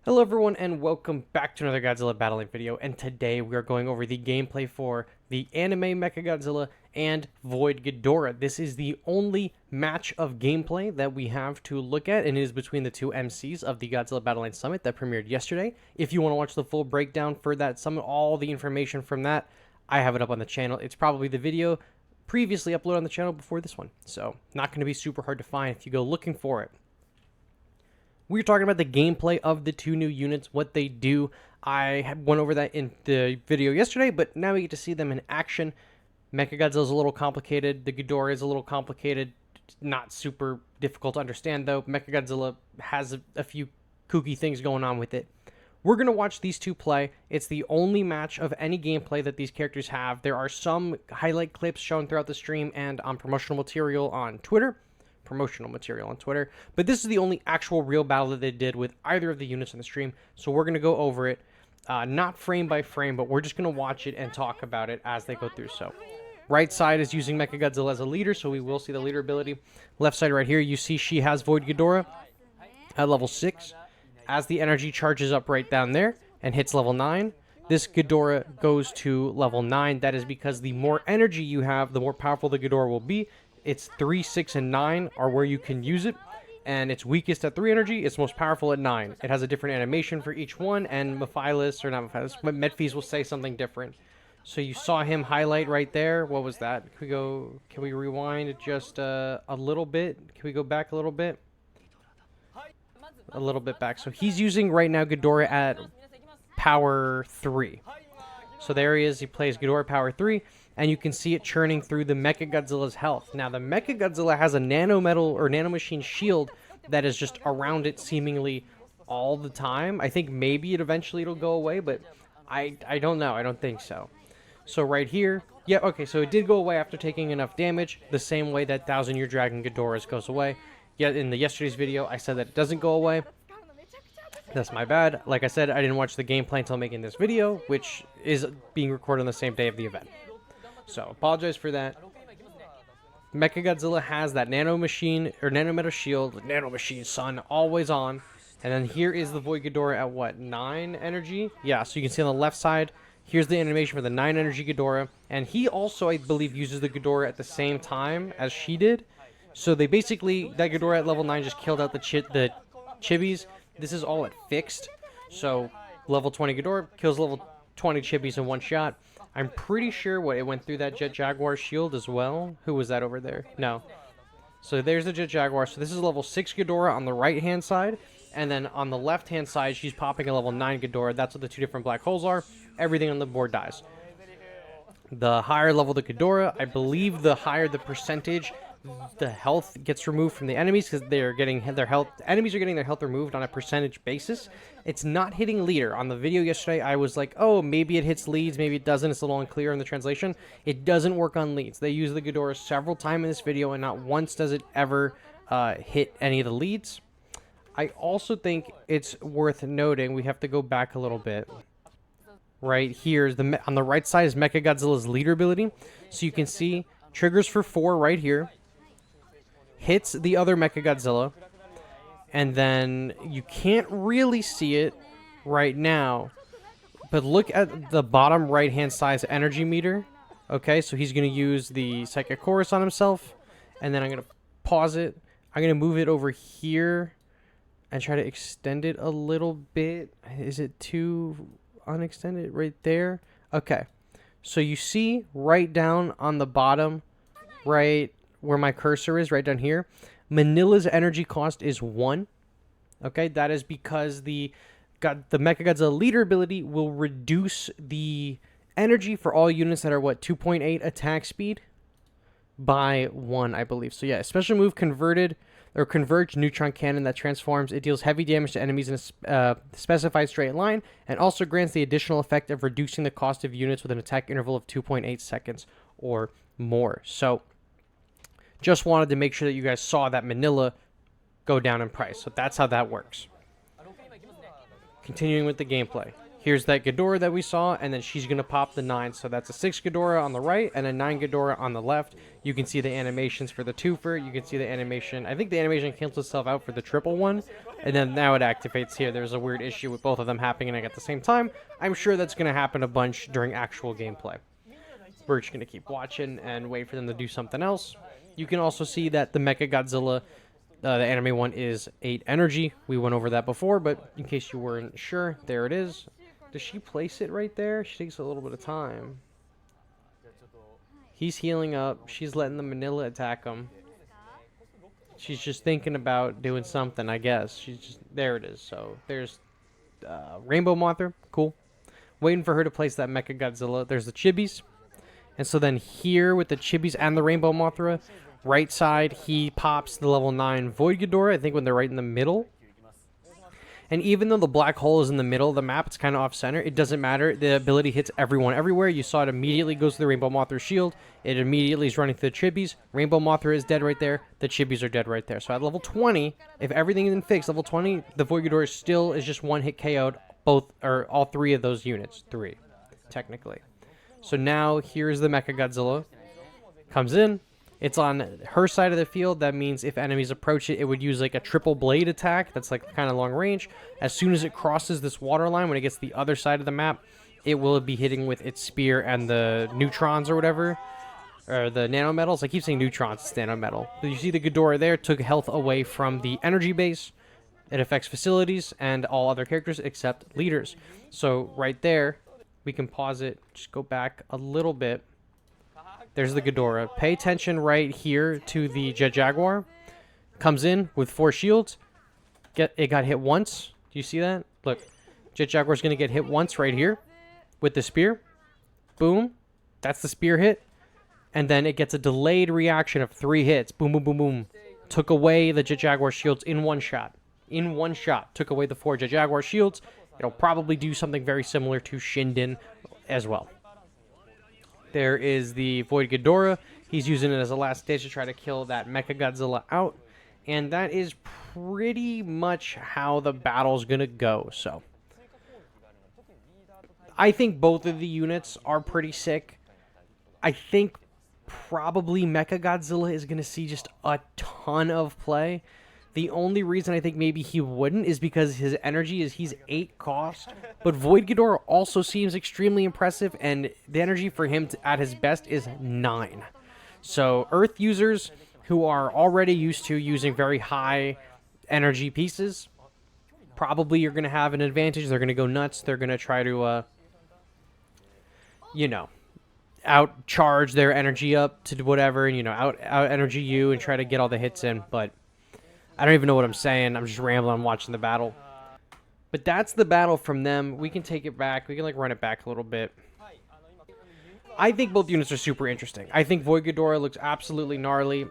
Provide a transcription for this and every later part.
Hello everyone and welcome back to another Godzilla battling video, and today we are going over the gameplay for the anime Mechagodzilla and Void Ghidorah. This is the only match of gameplay that we have to look at, and it is between the two MCs of the Godzilla Battleline Summit that premiered yesterday. If you want to watch the full breakdown for that summit, all the information from that, I have it up on the channel. It's probably the video previously uploaded on the channel before this one, so not going to be super hard to find if you go looking for it. We were talking about the gameplay of the two new units, what they do. I went over that in the video yesterday, but now we get to see them in action. Mechagodzilla is a little complicated. The Ghidorah is a little complicated. Not super difficult to understand, though. Mechagodzilla has a few kooky things going on with it. We're going to watch these two play. It's the only match of any gameplay that these characters have. There are some highlight clips shown throughout the stream and on promotional material on Twitter. But this is the only actual real battle that they did with either of the units in the stream, so we're going to go over it, not frame by frame, but we're just going to watch it and talk about it as they go through. So right side is using Mechagodzilla as a leader, so we will see the leader ability. Left side right here, you see she has Void Ghidorah at level 6. As the energy charges up right down there and hits level 9, this Ghidorah goes to level 9. That is because the more energy you have, the more powerful the Ghidorah will be. It's 3, 6, and 9 are where you can use it, and it's weakest at 3 energy, it's most powerful at 9. It has a different animation for each one, and Medphys will say something different. So you saw him highlight right there. What was that? Can we rewind just a little bit? Can we go back a little bit? A little bit back. So he's using right now Ghidorah at power 3. So there he is, he plays Ghidorah power 3. And you can see it churning through the Mechagodzilla's health. Now, the Mechagodzilla has a nanometal or nanomachine shield that is just around it seemingly all the time. I think maybe it'll go away, but I don't know. I don't think so. So right here, yeah, okay, so it did go away after taking enough damage, the same way that 1,000-Year Dragon Ghidorah's goes away. Yet in the yesterday's video, I said that it doesn't go away. That's my bad. Like I said, I didn't watch the gameplay until making this video, which is being recorded on the same day of the event. So, apologize for that. Mechagodzilla has that nanomachine, or nanometal shield, nanomachine, son, always on. And then here is the Void Ghidorah at what, 9 energy? Yeah, so you can see on the left side, here's the animation for the 9 energy Ghidorah. And he also, I believe, uses the Ghidorah at the same time as she did. So they basically, that Ghidorah at level 9 just killed out the chibis. This is all at fixed. So, level 20 Ghidorah kills level 20 chibis in one shot. I'm pretty sure it went through that Jet Jaguar shield as well. Who was that over there? No. So there's the Jet Jaguar. So this is level 6 Ghidorah on the right-hand side. And then on the left-hand side, she's popping a level 9 Ghidorah. That's what the two different black holes are. Everything on the board dies. The higher level the Ghidorah, I believe the higher the percentage the health gets removed from the enemies, because they're getting their health. Enemies are getting their health removed on a percentage basis. It's not hitting leader. On the video yesterday, I was like, oh, maybe it hits leads, maybe it doesn't. It's a little unclear in the translation. It doesn't work on leads. They use the Ghidorah several times in this video, and not once does it ever hit any of the leads. I also think it's worth noting, we have to go back a little bit. Right here is on the right side is Mechagodzilla's leader ability. So you can see triggers for 4 right here. Hits the other Mechagodzilla, and then you can't really see it right now, but look at the bottom right hand side's energy meter. Okay, so he's going to use the Psychic Chorus on himself, and then I'm going to pause it. I'm going to move it over here and try to extend it a little bit. Is it too unextended right there? Okay, so you see right down on the bottom right where my cursor is, right down here, Manila's energy cost is 1. Okay, that is because the Mechagodzilla leader ability will reduce the energy for all units that are, what, 2.8 attack speed by 1, I believe. So yeah, special move converged neutron cannon that transforms. It deals heavy damage to enemies in a specified straight line, and also grants the additional effect of reducing the cost of units with an attack interval of 2.8 seconds or more. So just wanted to make sure that you guys saw that Manila go down in price. So that's how that works. Continuing with the gameplay. Here's that Ghidorah that we saw, and then she's going to pop the 9. So that's a 6 Ghidorah on the right and a 9 Ghidorah on the left. You can see the animations for the twofer. You can see the animation. I think the animation cancels itself out for the triple one, and then now it activates here. There's a weird issue with both of them happening at the same time. I'm sure that's going to happen a bunch during actual gameplay. We're just going to keep watching and wait for them to do something else. You can also see that the Mechagodzilla, the anime one, is 8 energy. We went over that before, but in case you weren't sure, there it is. Does she place it right there? She takes a little bit of time. He's healing up. She's letting the Manila attack him. She's just thinking about doing something, I guess. She's just... There it is. So, there's Rainbow Mothra. Cool. Waiting for her to place that Mechagodzilla. There's the Chibis. And so then here with the Chibis and the Rainbow Mothra, right side, he pops the level 9 Void Ghidorah, I think when they're right in the middle. And even though the black hole is in the middle of the map, it's kind of off-center, it doesn't matter. The ability hits everyone everywhere. You saw it immediately goes to the Rainbow Mothra shield. It immediately is running to the Chibis. Rainbow Mothra is dead right there. The Chibis are dead right there. So at level 20, if everything isn't fixed, level 20, the Void Ghidorah still is just one hit KO'd both, or all 3 of those units. 3, technically. So now here's the Mechagodzilla. Comes in. It's on her side of the field. That means if enemies approach it, it would use like a triple blade attack. That's like kind of long range. As soon as it crosses this water line, when it gets to the other side of the map, it will be hitting with its spear and the neutrons or whatever. Or the nanometals. I keep saying neutrons, it's nanometal. But you see the Ghidorah there took health away from the energy base. It affects facilities and all other characters except leaders. So right there, we can pause it. Just go back a little bit. There's the Ghidorah. Pay attention right here to the Jet Jaguar. Comes in with 4 shields. It got hit once. Do you see that? Look. Jet Jaguar's going to get hit once right here with the spear. Boom. That's the spear hit. And then it gets a delayed reaction of 3 hits. Boom, boom, boom, boom. Took away the Jet Jaguar shields in one shot. In one shot. Took away the 4 Jet Jaguar shields. It'll probably do something very similar to Shinden as well. There is the Void Ghidorah. He's using it as a last stage to try to kill that Mechagodzilla out. And that is pretty much how the battle's going to go. So, I think both of the units are pretty sick. I think probably Mechagodzilla is going to see just a ton of play. The only reason I think maybe he wouldn't is because his energy is he's 8 cost. But Void Ghidorah also seems extremely impressive, and the energy for him at his best is 9. So Earth users who are already used to using very high energy pieces, probably you're going to have an advantage. They're going to go nuts. They're going to try to, outcharge their energy up to whatever, and, out energy you and try to get all the hits in. But I don't even know what I'm saying. I'm just rambling. I'm watching the battle. But that's the battle from them. We can take it back. We can, run it back a little bit. I think both units are super interesting. I think Void Ghidorah looks absolutely gnarly.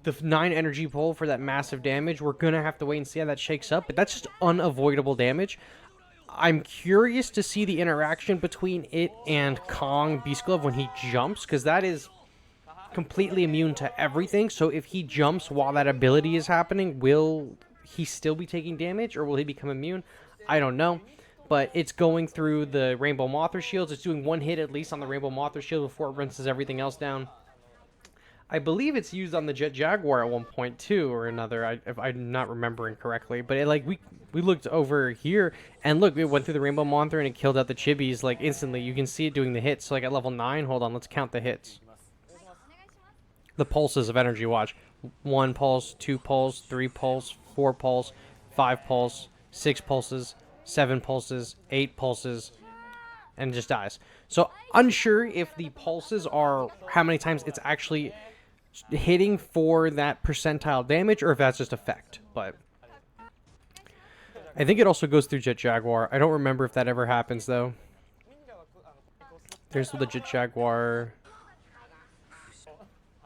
The 9 energy pull for that massive damage, we're going to have to wait and see how that shakes up. But that's just unavoidable damage. I'm curious to see the interaction between it and Kong Beast Glove when he jumps, because that is completely immune to everything. So if he jumps while that ability is happening, will he still be taking damage, or will he become immune? I don't know. But it's going through the Rainbow Mothra shields. It's doing 1 hit at least on the Rainbow Mothra shield before it rinses everything else down. I believe it's used on the Jet Jaguar at one point too, or another. If I'm not remembering correctly, but we looked over here and look, it went through the Rainbow Mothra and it killed out the Chibis instantly. You can see it doing the hits. So at level 9, hold on, let's count the hits. The pulses of energy. Watch: 1 pulse, 2 pulse, 3 pulse, 4 pulse, 5 pulse, 6 pulses, 7 pulses, 8 pulses, and just dies. So unsure if the pulses are how many times it's actually hitting for that percentile damage, or if that's just effect. But I think it also goes through Jet Jaguar. I don't remember if that ever happens though. There's the Jet Jaguar.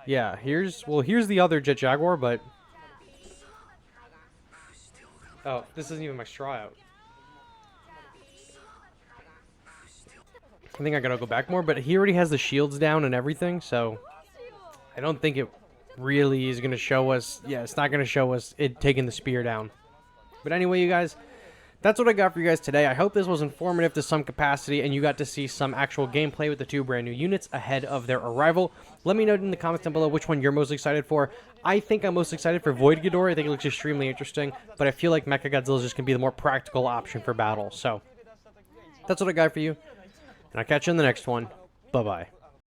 Yeah, here's the other Jet Jaguar, but oh, this isn't even my straw out. I think I gotta go back more, but he already has the shields down and everything, so I don't think it really is gonna show us. Yeah, it's not gonna show us it taking the spear down. But anyway, you guys, That's what I got for you guys today. I hope this was informative to some capacity and you got to see some actual gameplay with the 2 brand new units ahead of their arrival. Let me know in the comments down below which one you're most excited for. I think I'm most excited for Void Ghidorah. I think it looks extremely interesting, but I feel like Mechagodzilla is just going to be the more practical option for battle. So that's what I got for you, and I'll catch you in the next one. Bye-bye.